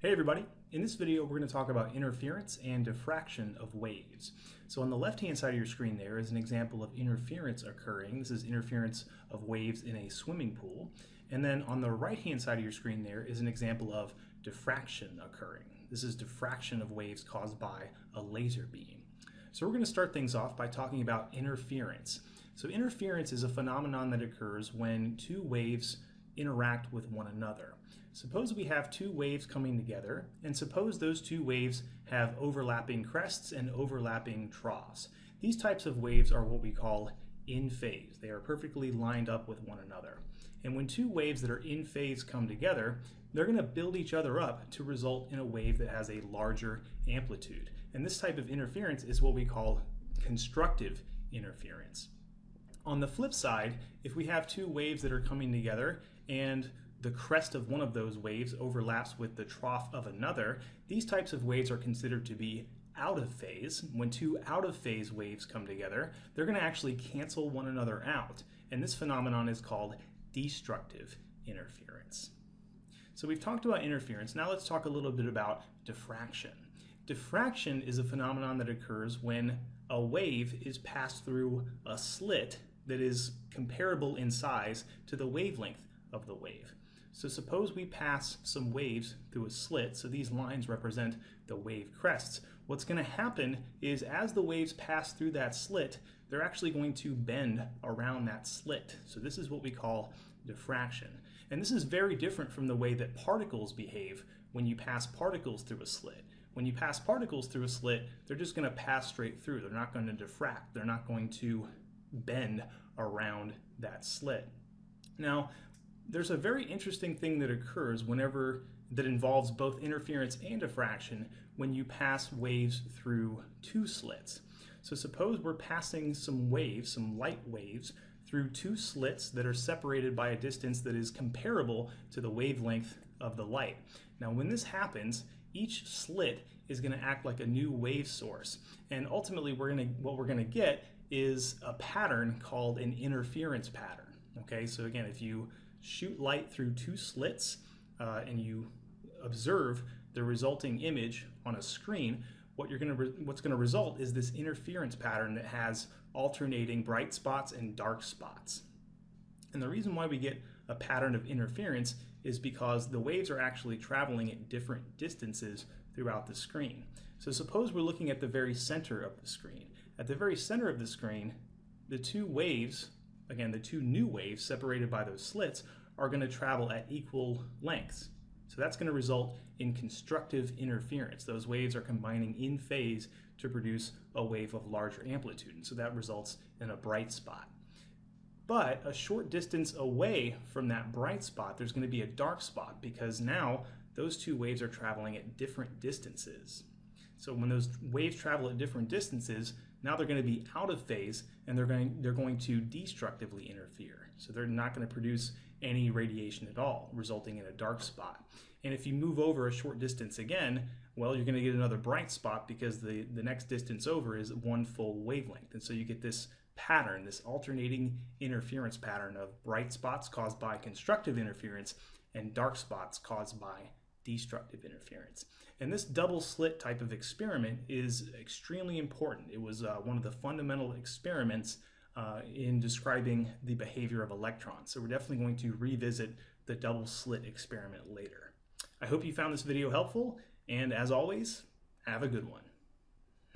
Hey everybody, in this video we're going to talk about interference and diffraction of waves. So on the left hand side of your screen there is an example of interference occurring. This is interference of waves in a swimming pool. And then on the right hand side of your screen there is an example of diffraction occurring. This is diffraction of waves caused by a laser beam. So we're going to start things off by talking about interference. So interference is a phenomenon that occurs when two waves interact with one another. Suppose we have two waves coming together, and suppose those two waves have overlapping crests and overlapping troughs. These types of waves are what we call in phase. They are perfectly lined up with one another. And when two waves that are in phase come together, they're going to build each other up to result in a wave that has a larger amplitude. And this type of interference is what we call constructive interference. On the flip side, if we have two waves that are coming together and the crest of one of those waves overlaps with the trough of another, these types of waves are considered to be out of phase. When two out of phase waves come together, they're going to actually cancel one another out. And this phenomenon is called destructive interference. So we've talked about interference. Now let's talk a little bit about diffraction. Diffraction is a phenomenon that occurs when a wave is passed through a slit that is comparable in size to the wavelength of the wave. So suppose we pass some waves through a slit, so these lines represent the wave crests. What's going to happen is as the waves pass through that slit, they're actually going to bend around that slit. So this is what we call diffraction. And this is very different from the way that particles behave when you pass particles through a slit. When you pass particles through a slit, they're just going to pass straight through. They're not going to diffract. They're not going to bend around that slit. Now, there's a very interesting thing that occurs that involves both interference and diffraction when you pass waves through two slits. So suppose we're passing some waves, some light waves, through two slits that are separated by a distance that is comparable to the wavelength of the light. Now when this happens, each slit is going to act like a new wave source, and ultimately what we're going to get is a pattern called an interference pattern. Okay, so again, if you shoot light through two slits and you observe the resulting image on a screen, what's going to result is this interference pattern that has alternating bright spots and dark spots. And the reason why we get a pattern of interference is because the waves are actually traveling at different distances throughout the screen. So suppose we're looking at the very center of the screen. At the very center of the screen, the two waves, again, the two new waves separated by those slits, are going to travel at equal lengths. So that's going to result in constructive interference. Those waves are combining in phase to produce a wave of larger amplitude. And so that results in a bright spot. But a short distance away from that bright spot, there's going to be a dark spot because now those two waves are traveling at different distances. So when those waves travel at different distances, now they're going to be out of phase and they're going to destructively interfere. So they're not going to produce any radiation at all, resulting in a dark spot. And if you move over a short distance again, well, you're going to get another bright spot because the next distance over is one full wavelength. And so you get this pattern, this alternating interference pattern of bright spots caused by constructive interference and dark spots caused by destructive interference. And this double slit type of experiment is extremely important. It was one of the fundamental experiments in describing the behavior of electrons. So we're definitely going to revisit the double slit experiment later. I hope you found this video helpful, and as always, have a good one.